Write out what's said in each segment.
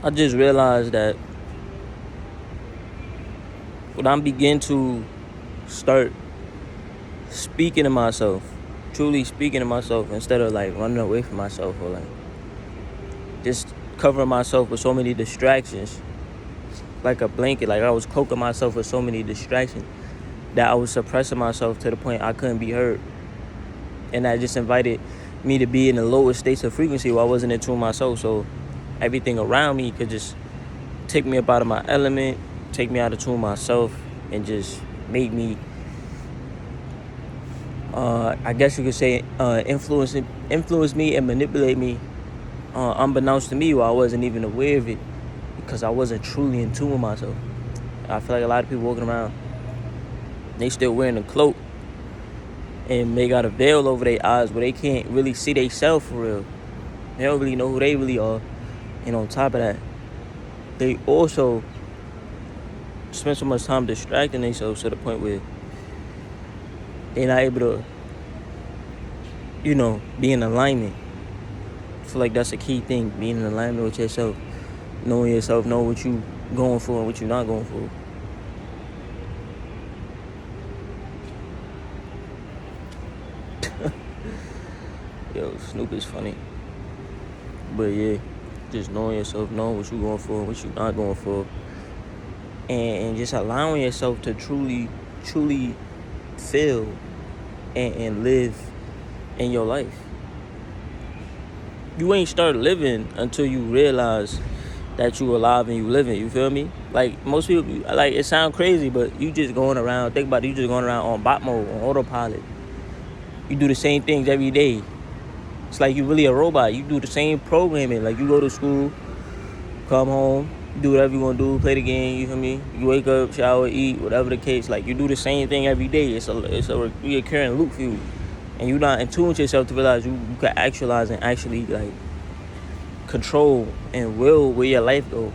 I just realized that when I begin to start speaking to myself, truly speaking to myself, instead of like running away from myself or like just covering myself with so many distractions, like a blanket, like I was cloaking myself with so many distractions that I was suppressing myself to the point I couldn't be heard. And that just invited me to be in the lowest states of frequency where I wasn't in tune with myself. So everything around me could just take me up out of my element, take me out of tune with myself, and just make me, I guess you could say, influence me and manipulate me, unbeknownst to me, while I wasn't even aware of it, because I wasn't truly in tune with myself. I feel like a lot of people walking around, they still wearing a cloak, and they got a veil over their eyes where they can't really see themselves for real. They don't really know who they really are. And on top of that, they also spend so much time distracting themselves to the point where they're not able to, be in alignment. I feel like that's a key thing, being in alignment with yourself, knowing yourself, know what you going for and what you're not going for. Yo, Snoop is funny. But yeah, just knowing yourself, knowing what you're going for and what you're not going for. And just allowing yourself to truly feel and live in your life. You ain't start living until you realize that you alive and you living, you feel me? Like, most people, like, it sound crazy, but you just going around, think about it, you just going around on bot mode, on autopilot. You do the same things every day. It's like you really a robot. You do the same programming. Like, you go to school, come home, do whatever you want to do, play the game, you feel me? You wake up, shower, eat, whatever the case. Like, you do the same thing every day. It's a recurring loop for you. And you're not in tune with yourself to realize you can actualize and actually, like, control and will where your life go.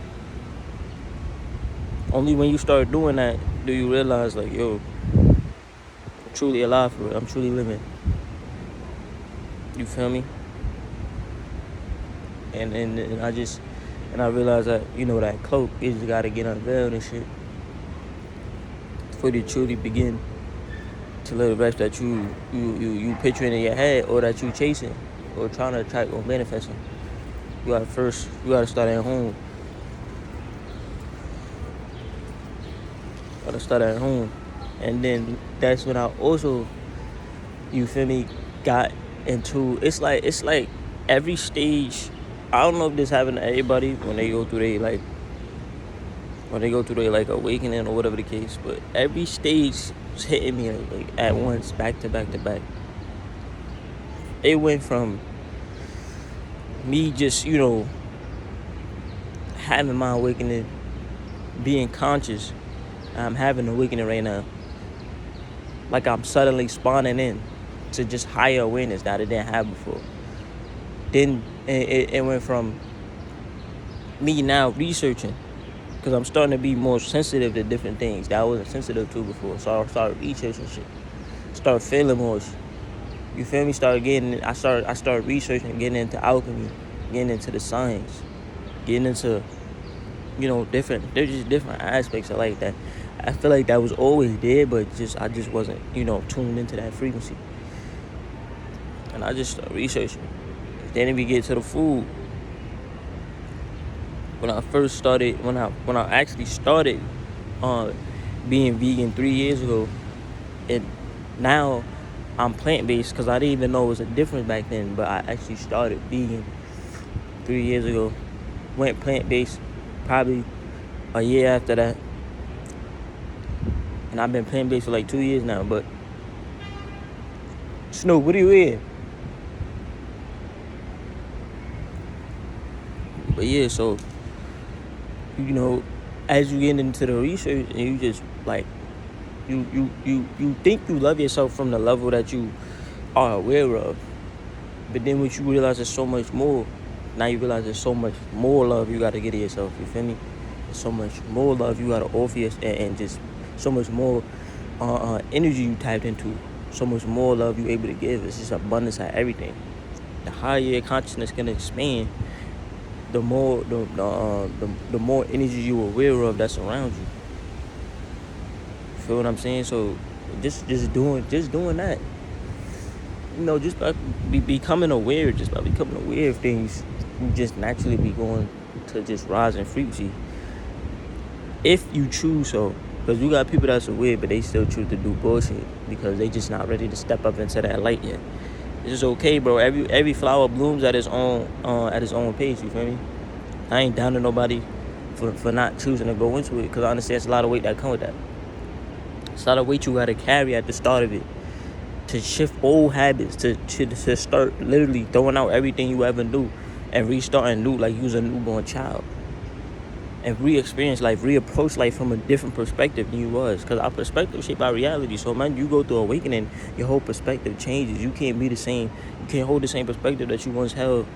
Only when you start doing that do you realize, like, yo, I'm truly alive for it. I'm truly living. You feel me? And I realized that, that cloak, you just gotta get unveiled and shit for you to truly begin to live the rest that you picturing in your head, or that you chasing, or trying to attract or manifesting. You gotta start at home. And then that's when I also, you feel me, got into, it's like every stage. I don't know if this happened to everybody when they go through their awakening or whatever the case, but every stage was hitting me like at once, back to back to back. It went from me just, having my awakening, being conscious. I'm having an awakening right now. Like, I'm suddenly spawning in to just higher awareness that I didn't have before. Then it went from me now researching, because I'm starting to be more sensitive to different things that I wasn't sensitive to before. So I started researching shit. Start feeling more. You feel me? I started researching, getting into alchemy, getting into the science, getting into, there's just different aspects of like that. I feel like that was always there, but I just wasn't, tuned into that frequency. And I just started researching. Then we get to the food. When I actually started being vegan 3 years ago, and now I'm plant-based, because I didn't even know it was a difference back then, but I actually started vegan 3 years ago. Went plant-based probably a year after that. And I've been plant-based for like 2 years now, but Snoop, what are you in? But yeah, so, as you get into the research, and you just like, you think you love yourself from the level that you are aware of, but then what you realize is so much more. Now you realize there's so much more love you got to get to yourself. You feel me? There's so much more love you got to offer yourself, and just so much more energy you tapped into. So much more love you able to give. It's just abundance of everything. The higher your consciousness can expand, the more energy you aware of that's around you. Feel what I'm saying? So just doing that. Just by becoming aware, just by becoming aware of things, you just naturally be going to just rise in frequency. If you choose so. Because you got people that's aware, but they still choose to do bullshit because they just not ready to step up into that light yet. It's just okay, bro. Every flower blooms at its own pace. You feel me? I ain't down to nobody for not choosing to go into it, because I understand it's a lot of weight that come with that. It's a lot of weight you gotta carry at the start of it to shift old habits, to start literally throwing out everything you ever knew and restarting new like you was a newborn child. And re-experience life, reapproach life from a different perspective than you was. Because our perspective shaped our reality. So, man, you go through awakening, your whole perspective changes. You can't be the same. You can't hold the same perspective that you once held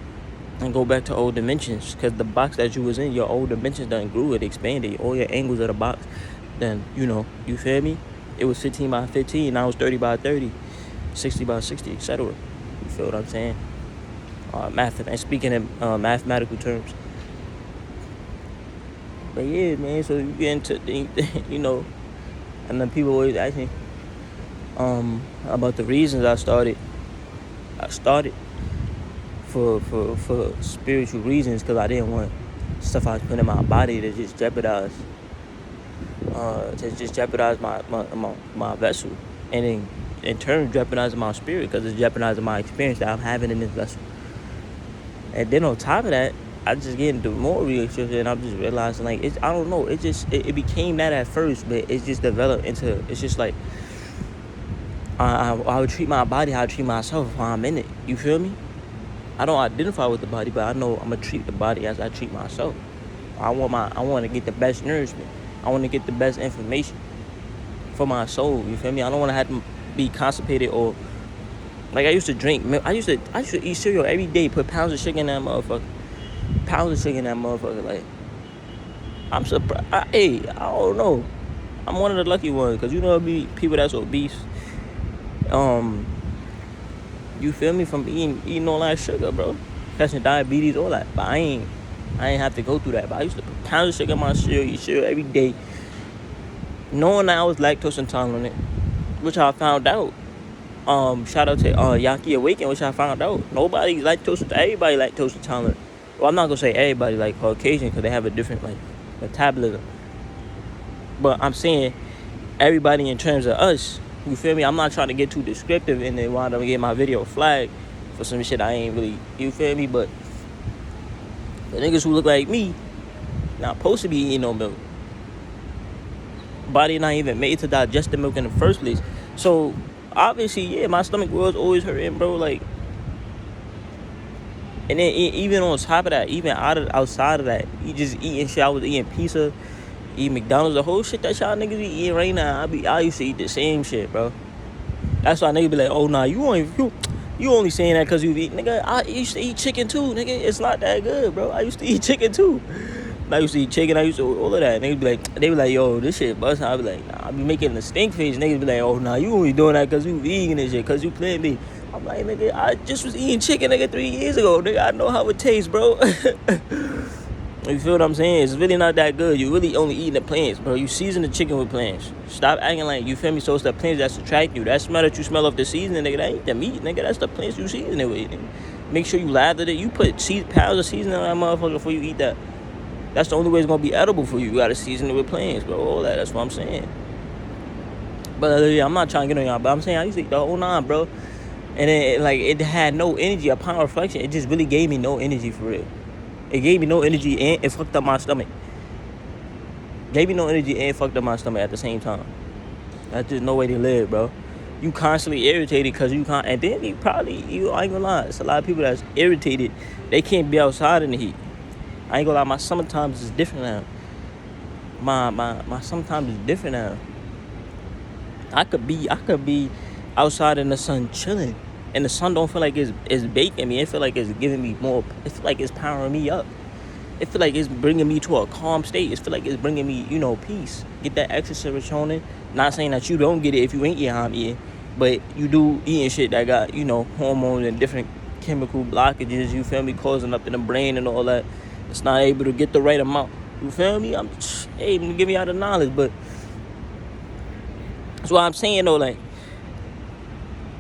and go back to old dimensions. Because the box that you was in, your old dimensions done grew, it expanded. All your angles of the box, then, you feel me? It was 15 by 15, now it's 30 by 30, 60 by 60, etc. You feel what I'm saying? And speaking in mathematical terms. But yeah, man, so you get into and then people always ask me about the reasons I started for spiritual reasons, because I didn't want stuff I was putting in my body to just jeopardize my vessel, and then in turn jeopardizing my spirit, because it's jeopardizing my experience that I'm having in this vessel. And then on top of that, I just get into more research, and I'm just realizing, like, I don't know, it became that at first, but it's just developed into, it's just like, I would treat my body how I treat myself while I'm in it. You feel me? I don't identify with the body, but I know I'm gonna treat the body as I treat myself. I want to get the best nourishment. I want to get the best information for my soul. You feel me? I don't want to have to be constipated, or like I used to drink milk. I used to eat cereal every day, put pounds of sugar in that motherfucker. Like, I'm surprised. I don't know. I'm one of the lucky ones, because be people that's obese. You feel me? From eating all that sugar, bro. Catching diabetes, all that. But I ain't have to go through that. But I used to put pounds of sugar in my cereal, eat cereal every day, knowing that I was lactose intolerant, which I found out. Shout out to Yaki Awaken, which I found out. Everybody lactose intolerant. Well, I'm not gonna say everybody, like Caucasian, because they have a different metabolism. But I'm saying everybody in terms of us. You feel me? I'm not trying to get too descriptive and then wind up getting my video flagged for some shit I ain't really. You feel me? But the niggas who look like me not supposed to be eating no milk. Body not even made to digest the milk in the first place. So obviously, yeah, my stomach was always hurting, bro. Like. And then even on top of that, even outside of that, you just eating shit. I was eating pizza, eating McDonald's, the whole shit that y'all niggas be eating right now. I used to eat the same shit, bro. That's why niggas be like, oh nah, you only saying that because you eat. Nigga, I used to eat chicken too, nigga. It's not that good, bro. I used to eat chicken too. I used to eat chicken. I used to all of that. Niggas they be like, yo, this shit bust. I be like, nah, I be making the stink face. Niggas be like, oh nah, you only doing that because you vegan and shit, because you plant-based. I'm like, nigga, I just was eating chicken, nigga, 3 years ago. Nigga, I know how it tastes, bro. You feel what I'm saying? It's really not that good. You really only eating the plants, bro. You season the chicken with plants. Stop acting like, you feel me? So it's the plants that's attract you. That smell that you smell of the seasoning, nigga, that ain't the meat, nigga. That's the plants you season it with, nigga. Make sure you lathered it. You put pounds of seasoning on that motherfucker before you eat that. That's the only way it's gonna be edible for you. You gotta season it with plants, bro. All that. That's what I'm saying. But yeah, I'm not trying to get on y'all, but I'm saying I used to eat the whole nine, bro. And then, it had no energy. Upon reflection, it just really gave me no energy, for real. It gave me no energy and it fucked up my stomach. Gave me no energy and fucked up my stomach at the same time. That's just no way to live, bro. You constantly irritated because you can't. And then I ain't gonna lie, it's a lot of people that's irritated. They can't be outside in the heat. I ain't gonna lie, my summertime is different now. My summertime is different now. I could be outside in the sun chilling, and the sun don't feel like it's baking me. It feel like it's giving me more. It feel like it's powering me up. It feel like it's bringing me to a calm state. It feel like it's bringing me, peace. Get that extra serotonin. Not saying that you don't get it if you ain't eating how I'm eating, but you do eating shit that got, hormones and different chemical blockages, you feel me, causing up in the brain and all that. It's not able to get the right amount. You feel me? I'm able to give you all the knowledge, but that's why I'm saying though, like,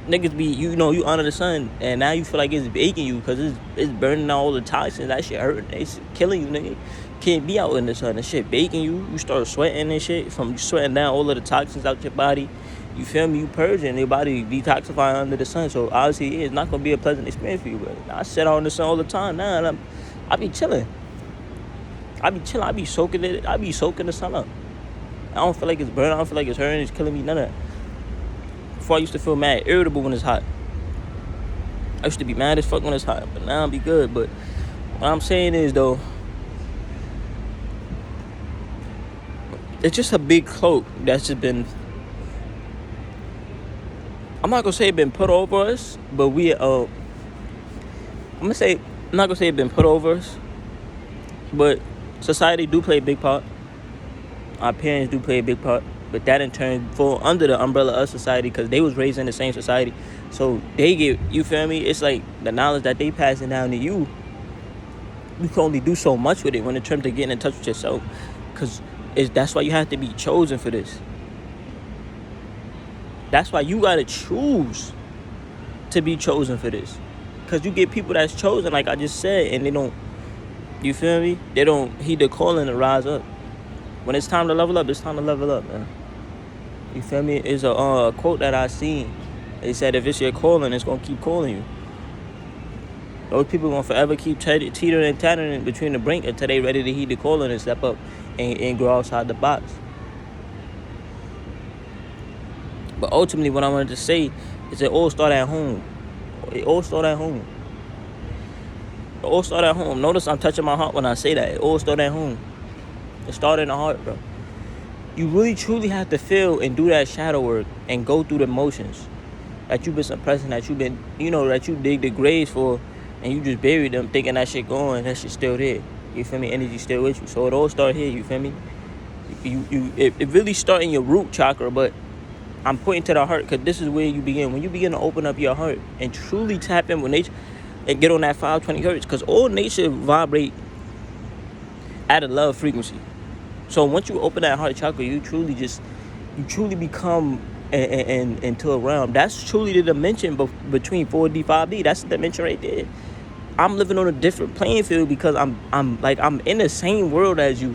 niggas be, you know, you under the sun, and now you feel like it's baking you because it's burning out all the toxins. That shit hurt. It's killing you, nigga. Can't be out in the sun. That shit baking you. You start sweating and shit. From you sweating down all of the toxins out your body. You feel me? You purging your body, detoxifying under the sun. So obviously, it's not gonna be a pleasant experience for you. But I sit out in the sun all the time now, and I be chilling. I be chilling. I be soaking it. I be soaking the sun up. I don't feel like it's burning. I don't feel like it's hurting. It's killing me. None of that. Before I used to feel mad, irritable when it's hot. I used to be mad as fuck when it's hot, but now I be good. But what I'm saying is though, it's just a big cloak that's just been, I'm not gonna say it been put over us, but I'm not gonna say it been put over us, but society do play a big part. Our parents do play a big part, but that in turn fall under the umbrella of society because they was raised in the same society. So they get, you feel me? It's like the knowledge that they passing down to you, you can only do so much with it when it comes to getting in touch with yourself, because that's why you have to be chosen for this. That's why you gotta choose to be chosen for this, because you get people that's chosen, like I just said, and they don't, you feel me? They don't heed the calling to rise up. When it's time to level up, it's time to level up, man. You feel me? It's a quote that I seen. They said, if it's your calling, it's gonna keep calling you. Those people gonna forever keep teetering and tattering between the brink until they ready to heed the calling and step up and grow outside the box. But ultimately, what I wanted to say is it all start at home. It all start at home. It all start at home. Notice I'm touching my heart when I say that. It all start at home. It started in the heart, bro. You really, truly have to feel and do that shadow work and go through the motions that you've been suppressing, that you've been, you know, that you dig the graves for, and you just buried them thinking that shit going, that shit still there. You feel me? Energy still with you. So it all start here, you feel me? It really start in your root chakra, but I'm pointing to the heart because this is where you begin. When you begin to open up your heart and truly tap in with nature and get on that 520 hertz, because all nature vibrate at a love frequency. So once you open that heart chakra, you truly become into a realm. That's truly the dimension between 4D, 5D. That's the dimension right there. I'm living on a different playing field because I'm in the same world as you,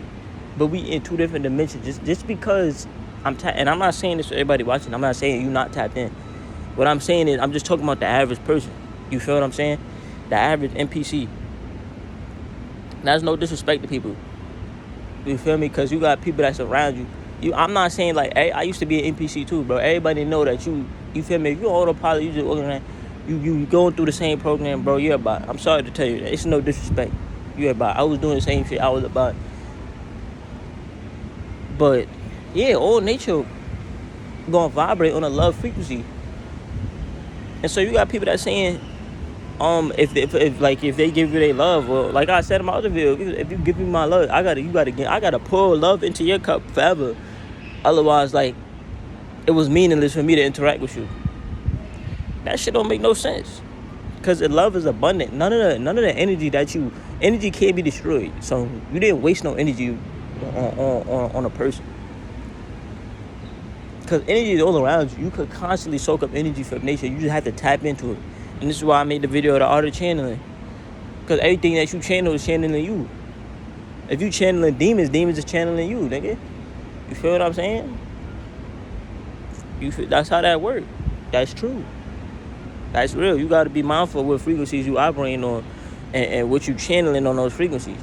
but we in two different dimensions. Just because and I'm not saying this to everybody watching. I'm not saying you not tapped in. What I'm saying is I'm just talking about the average person. You feel what I'm saying? The average NPC. That's no disrespect to people. You feel me? Because you got people that's around you. I'm not saying like, hey, I used to be an NPC too, bro. Everybody know that you feel me? If you're autopilot, you just walking around, you going through the same program, bro. You're about. I'm sorry to tell you that. It's no disrespect. You're about. I was doing the same shit I was about. But yeah, all nature gonna vibrate on a love frequency. And so you got people that saying, if they give you their love, well, like I said in my other video, if you give me my love, I gotta pour love into your cup forever. Otherwise, like, it was meaningless for me to interact with you. That shit don't make no sense. Cause love is abundant. None of the energy can't be destroyed. So you didn't waste no energy on a person. Cause energy is all around you. You could constantly soak up energy from nature. You just have to tap into it. And this is why I made the video of the art of channeling. Because everything that you channel is channeling you. If you channeling demons is channeling you, nigga. You feel what I'm saying? That's how that works. That's true. That's real. You got to be mindful of what frequencies you operating on and what you channeling on those frequencies.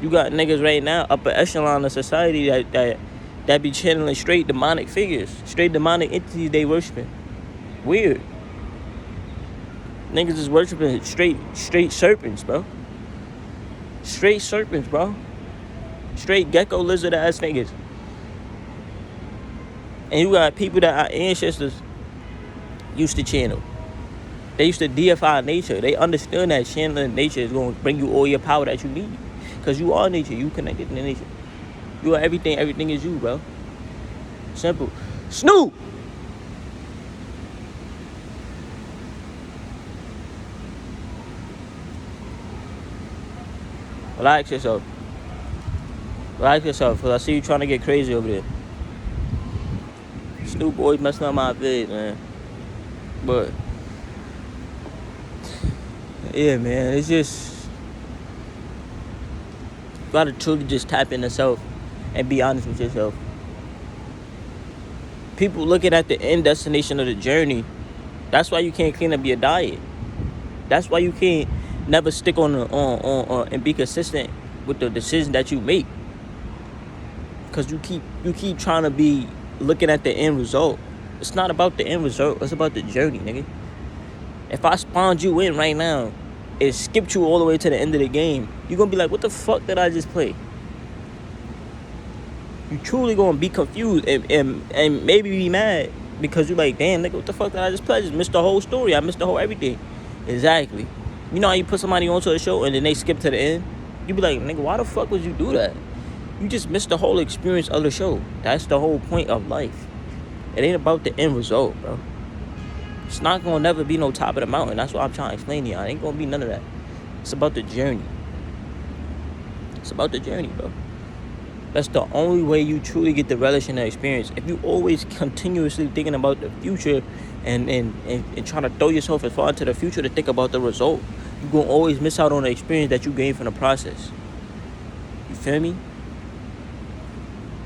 You got niggas right now, upper echelon of society that be channeling straight demonic figures. Straight demonic entities they worshiping. Weird. Niggas is worshiping straight serpents, bro. Straight serpents, bro. Straight gecko lizard ass niggas. And you got people that our ancestors used to channel. They used to deify nature. They understood that channeling nature is going to bring you all your power that you need. Because you are nature. You connected to nature. You are everything. Everything is you, bro. Simple. Snoop! Relax yourself. Relax yourself, because I see you trying to get crazy over there. Snoop boys messing up my vid, man. But yeah, man, it's just you gotta truly just tap into self and be honest with yourself. People looking at the end destination of the journey. That's why you can't clean up your diet. That's why you can't never stick on and be consistent with the decision that you make. Because you keep trying to be looking at the end result. It's not about the end result. It's about the journey, nigga. If I spawned you in right now and skipped you all the way to the end of the game, you're going to be like, what the fuck did I just play? You truly going to be confused and maybe be mad because you're like, damn, nigga, what the fuck did I just play? I just missed the whole story. I missed the whole everything. Exactly. You know how you put somebody onto a show and then they skip to the end? You be like, nigga, why the fuck would you do that? You just missed the whole experience of the show. That's the whole point of life. It ain't about the end result, bro. It's not gonna never be no top of the mountain. That's what I'm trying to explain to y'all. It ain't gonna be none of that. It's about the journey. It's about the journey, bro. That's the only way you truly get the relish in the experience. If you always continuously thinking about the future and trying to throw yourself as far into the future to think about the result, you're gonna always miss out on the experience that you gain from the process. You feel me?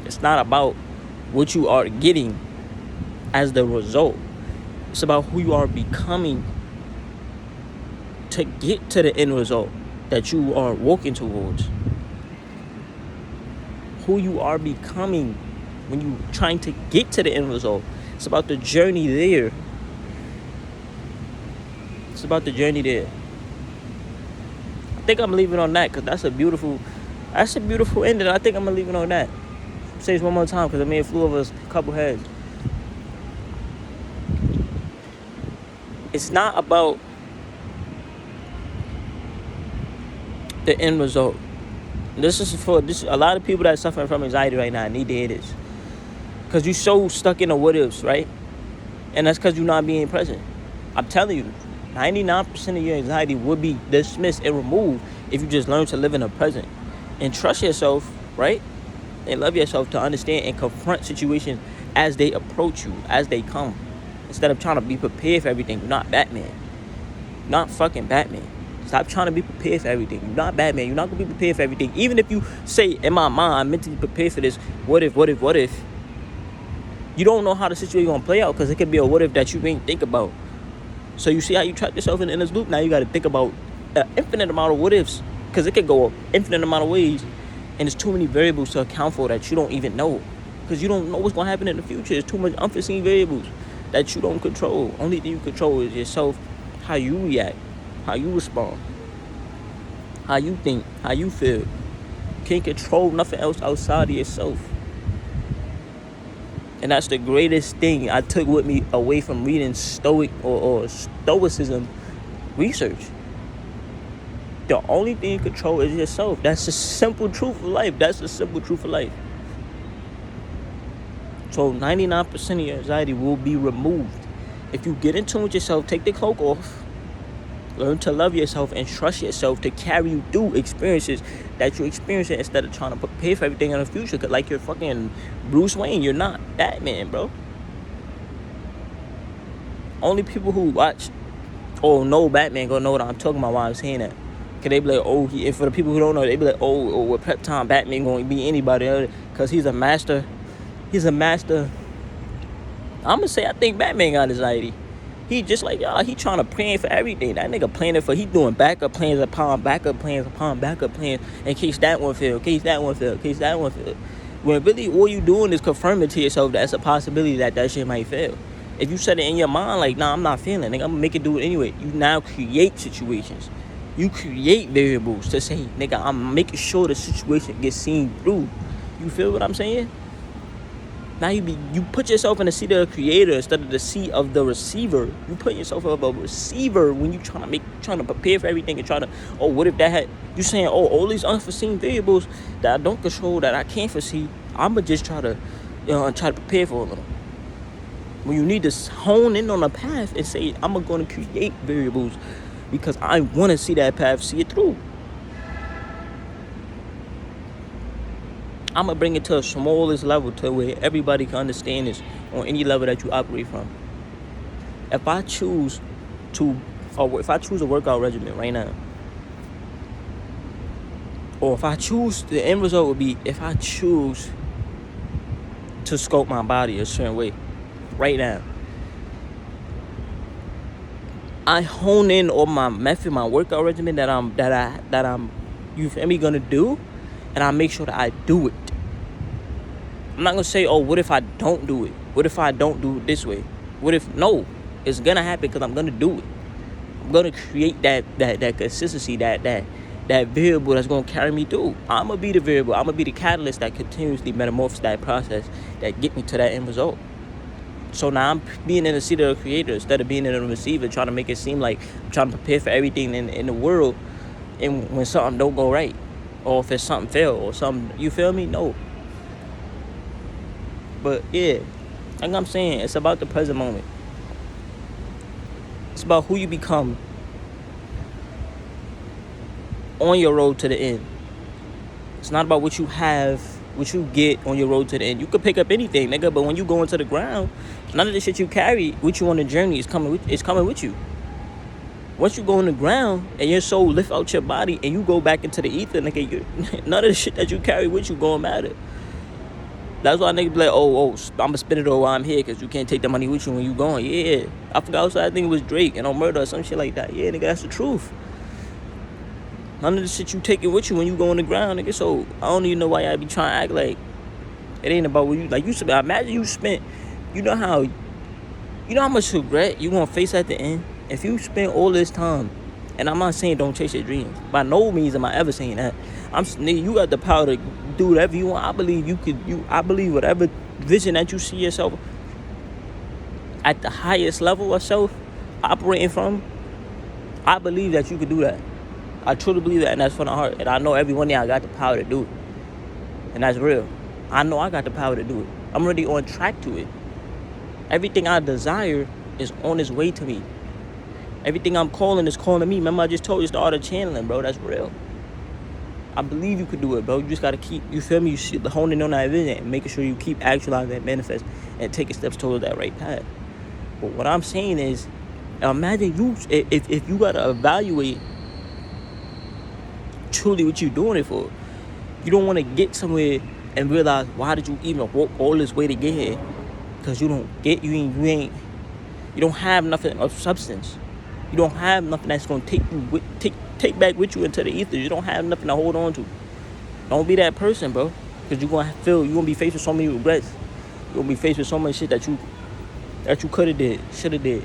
It's not about what you are getting as the result. It's about who you are becoming to get to the end result that you are walking towards. Who you are becoming when you're trying to get to the end result. It's about the journey there. It's about the journey there. I think I'm leaving on that because that's a beautiful ending. I think I'm going to leave it on that. Say this one more time because I may have flew over a couple heads. It's not about the end result. This is a lot of people that are suffering from anxiety right now need to hear this. Because you're so stuck in the what ifs, right? And that's because you're not being present. I'm telling you, 99% of your anxiety would be dismissed and removed if you just learn to live in the present. And trust yourself, right? And love yourself to understand and confront situations as they approach you, as they come. Instead of trying to be prepared for everything. You're not Batman. You're not fucking Batman. Stop trying to be prepared for everything. You're not Batman. You're not going to be prepared for everything. Even if you say, in my mind, I'm mentally prepared for this. What if? You don't know how the situation is going to play out because it could be a what if that you ain't think about. So you see how you trap yourself in this loop? Now you got to think about an infinite amount of what ifs because it could go an infinite amount of ways. And there's too many variables to account for that you don't even know. Because you don't know what's going to happen in the future. There's too much unforeseen variables that you don't control. Only thing you control is yourself, how you react, how you respond, how you think, how you feel. You can't control nothing else outside of yourself. And that's the greatest thing I took with me away from reading Stoic or Stoicism research. The only thing you control is yourself. That's the simple truth of life. So 99% of your anxiety will be removed. If you get in tune with yourself, take the cloak off, learn to love yourself and trust yourself to carry you through experiences that you're experiencing instead of trying to prepare for everything in the future. Cause like you're fucking Bruce Wayne, you're not Batman, bro. Only people who watch or know Batman gonna know what I'm talking about while I'm saying that. Cause they be like, and for the people who don't know, they be like, with prep time, Batman gonna be anybody. Cause he's a master. I'm gonna say I think Batman got anxiety. He just like y'all. He trying to plan for everything. That nigga planning for. He doing backup plans upon backup plans upon backup plans in case that one fail. When really all you doing is confirming to yourself that's a possibility that shit might fail. If you set it in your mind like, nah, I'm not feeling, nigga, I'm gonna make it do it anyway. You now create situations. You create variables to say, nigga, I'm making sure the situation gets seen through. You feel what I'm saying? Now you put yourself in the seat of the creator instead of the seat of the receiver. You put yourself up a receiver when you trying to prepare for everything and trying to, what if that had, you saying, all these unforeseen variables that I don't control, that I can't foresee, I'ma just try to prepare for them. When you need to hone in on a path and say, I'm going to create variables because I want to see that path, see it through. I'm going to bring it to a smallest level to where everybody can understand this on any level that you operate from. If I choose a workout regimen right now, or if I choose, the end result would be if I choose to sculpt my body a certain way right now, I hone in on my method, my workout regimen that I'm you feel me, gonna do, and I make sure that I do it. I'm not gonna say, oh, what if I don't do it? What if I don't do it this way? What if, no, it's gonna happen because I'm gonna do it. I'm gonna create that consistency, that variable that's gonna carry me through. I'm gonna be the variable. I'm gonna be the catalyst that continuously metamorphoses that process that get me to that end result. So now I'm being in the seat of the creator instead of being in the receiver, trying to make it seem like I'm trying to prepare for everything in the world, and when something don't go right, or if it's something fail, or something, you feel me? No. But yeah, like I'm saying, it's about the present moment. It's about who you become on your road to the end. It's not about what you have, what you get on your road to the end. You could pick up anything, nigga, but when you go into the ground, none of the shit you carry with you on the journey is coming with you. Once you go on the ground and your soul lift out your body and you go back into the ether, nigga, none of the shit that you carry with you gonna matter. That's why niggas be like, oh, I'ma spend it all while I'm here because you can't take the money with you when you going. Yeah, I forgot. I think it was Drake and on Murder or some shit like that. Yeah, nigga, that's the truth. None of the shit you taking with you when you go on the ground, nigga. So I don't even know why y'all be trying to act like it ain't about what you like. You imagine you spent, you know how much regret you gonna face at the end if you spend all this time. And I'm not saying don't chase your dreams. By no means am I ever saying that. Nigga, you got the power to do whatever you want. I believe whatever vision that you see yourself at the highest level of self operating from, I believe that you could do that. I truly believe that, and that's from the heart. And I know every one of y'all got the power to do it. And that's real. I know I got the power to do it. I'm already on track to it. Everything I desire is on its way to me. Everything I'm calling is calling me. Remember, I just told you it's the art of channeling, bro. That's real. I believe you could do it, bro. You just got to keep, you feel me? You honing on that vision and making sure you keep actualizing and manifest and taking steps towards that right path. But what I'm saying is, imagine if you got to evaluate truly what you're doing it for. You don't want to get somewhere and realize, why did you even walk all this way to get here? Because you don't have nothing of substance. You don't have nothing that's gonna take back with you into the ether. You don't have nothing to hold on to. Don't be that person, bro. Because you're gonna be faced with so many regrets. You're gonna be faced with so much shit that you could have did, should have did.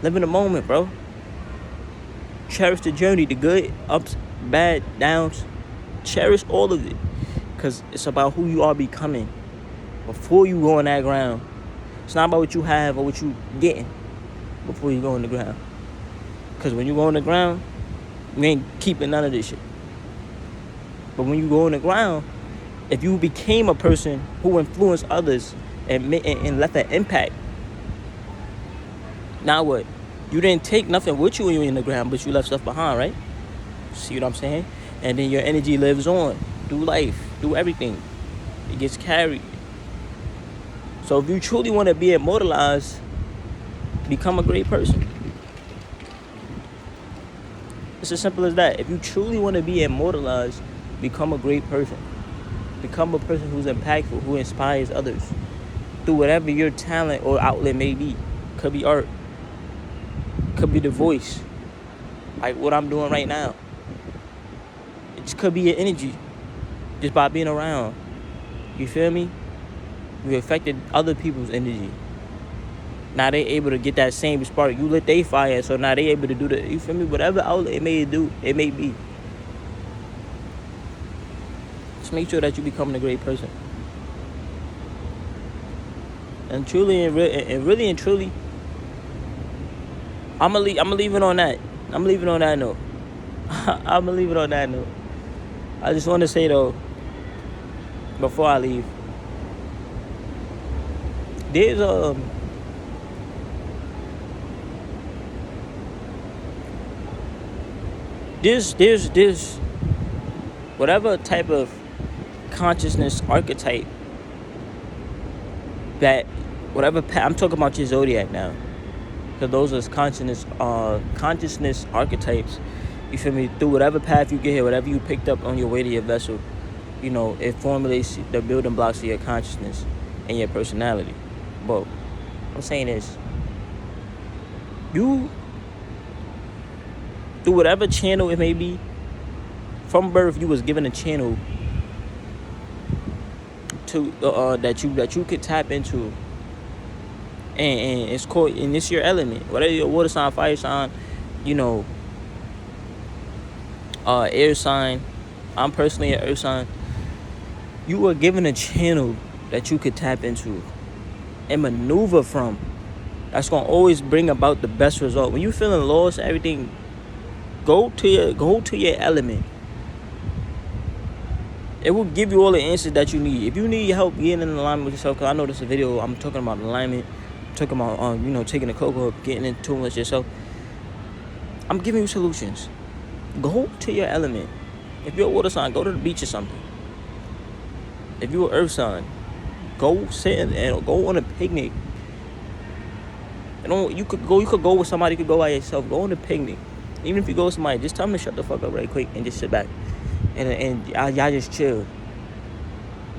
Live in the moment, bro. Cherish the journey, the good, ups, bad, downs. Cherish all of it. Because it's about who you are becoming before you go on that ground. It's not about what you have or what you getting before you go on the ground. Because when you go on the ground, you ain't keeping none of this shit. But when you go on the ground, if you became a person who influenced others and left an impact, now what? You didn't take nothing with you when you were in the ground, but you left stuff behind, right? See what I'm saying? And then your energy lives on through life, through everything. It gets carried. So if you truly want to be immortalized, become a great person. It's as simple as that. If you truly want to be immortalized, become a great person. Become a person who's impactful, who inspires others through whatever your talent or outlet may be. Could be art. Could be the voice. Like what I'm doing right now. It just could be your energy. Just by being around. You feel me? You affected other people's energy. Now they able to get that same spark. You lit their fire, so now they able to do the, you feel me? Whatever outlet it may be. Just make sure that you becoming a great person. And truly and truly, I'ma leave it on that. I'm leaving on that note. I'ma leave it on that note. I just want to say though, before I leave, there's whatever type of consciousness archetype that whatever path, I'm talking about your zodiac now, because those are consciousness archetypes. You feel me? Through whatever path you get here, whatever you picked up on your way to your vessel, you know, it formulates the building blocks of your consciousness and your personality. But what I'm saying is, you, through whatever channel it may be, from birth you was given a channel to that you could tap into, and it's called, and it's your element, whether you're a water sign, fire sign, you know, air sign. I'm personally an earth sign. You were given a channel that you could tap into and maneuver from. That's gonna always bring about the best result. When you feeling lost, everything, go to your element. It will give you all the answers that you need. If you need help getting in alignment with yourself, because I know this is a video, I'm talking about alignment, I'm talking about you know, taking the cocoa, getting in tune with yourself. I'm giving you solutions. Go to your element. If you're a water sign, go to the beach or something. If you're an earth sign, go sit and go on a picnic. You could go with somebody, you could go by yourself. Go on a picnic. Even if you go with somebody, just tell them to shut the fuck up right quick and just sit back. And y'all just chill.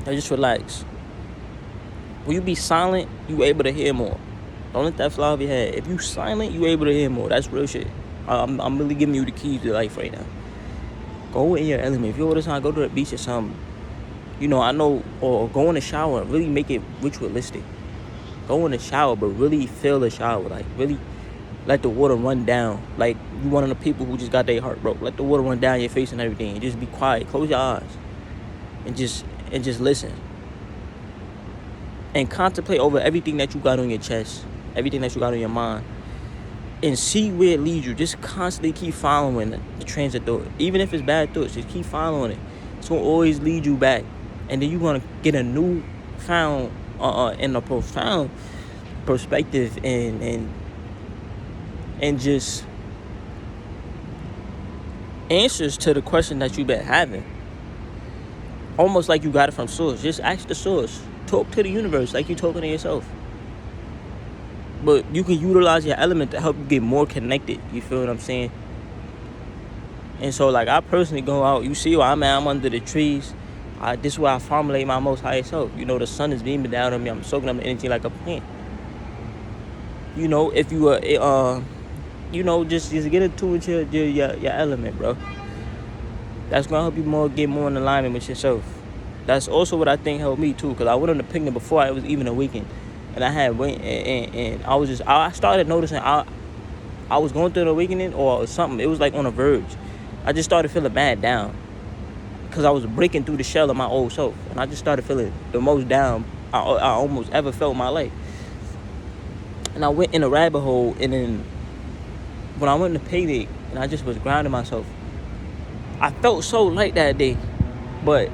Y'all just relax. When you be silent, you able to hear more. Don't let that fly off your head. If you silent, you able to hear more. That's real shit. I'm really giving you the keys to life right now. Go in your element. If you're all the time, go to the beach or something. You know, I know, or go in the shower and really make it ritualistic. Go in the shower, but really feel the shower. Like, really let the water run down. Like, you one of the people who just got their heart broke. Let the water run down your face and everything. And just be quiet. Close your eyes. And just listen. And contemplate over everything that you got on your chest. Everything that you got on your mind. And see where it leads you. Just constantly keep following the trains of thought. Even if it's bad thoughts, just keep following it. It's going to always lead you back. And then you're going to get a new found and a profound perspective and just answers to the question that you've been having. Almost like you got it from source. Just ask the source. Talk to the universe like you're talking to yourself. But you can utilize your element to help you get more connected. You feel what I'm saying? And so, like, I personally go out. You see where I'm at. I'm under the trees. This is where I formulate my most higher self. You know, the sun is beaming down on me. I'm soaking up the energy like a plant. You know, if you you know, just get into it, your element, bro. That's gonna help you get more in alignment with yourself. That's also what I think helped me too, because I went on the picnic before I was even awakened, and I had went and I started noticing I was going through an awakening or something. It was like on a verge. I just started feeling mad down because I was breaking through the shell of my old self, and I just started feeling the most down I almost ever felt in my life. And I went in a rabbit hole, and then when I went to picnic and I just was grounding myself, I felt so light that day, but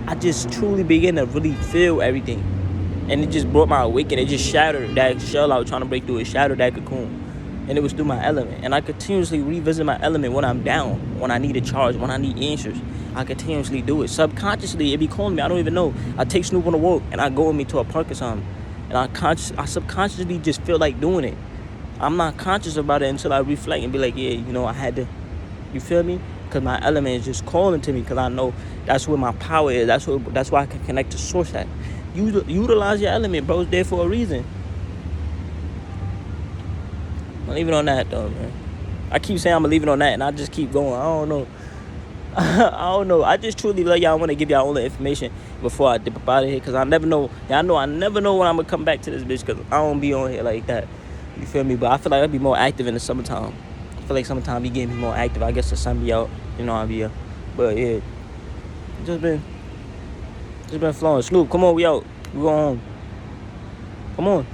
I just truly began to really feel everything, and it just brought my awakening. It just shattered that shell I was trying to break through. It shattered that cocoon, and it was through my element. And I continuously revisit my element when I'm down, when I need a charge, when I need answers. I continuously do it. Subconsciously, it be calling me. I don't even know. I take Snoop on a walk, and I go with me to a park or something, and I subconsciously just feel like doing it. I'm not conscious about it until I reflect and be like, yeah, you know, I had to. You feel me? Because my element is just calling to me, because I know that's where my power is. That's why I can connect to source at. Utilize your element, bro. It's there for a reason. I'm leaving on that, though, man. I keep saying I'm going to leave it on that, and I just keep going. I don't know. I don't know. I just truly love y'all. I want to give y'all all the information before I dip up out of here, because I never know. Y'all know I never know when I'm going to come back to this bitch, because I don't be on here like that. You feel me? But I feel like I'll be more active in the summertime. I feel like summertime be getting me more active. I guess the sun be out. You know, I'll be out. But, yeah. Just been flowing. Snoop, come on, we out. We going home. Come on.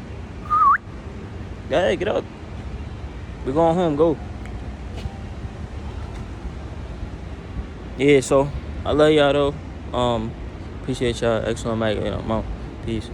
Yeah, get up. We going home, go. Yeah, so I love y'all though. Appreciate y'all. Excellent, Mike. I'm out. Peace.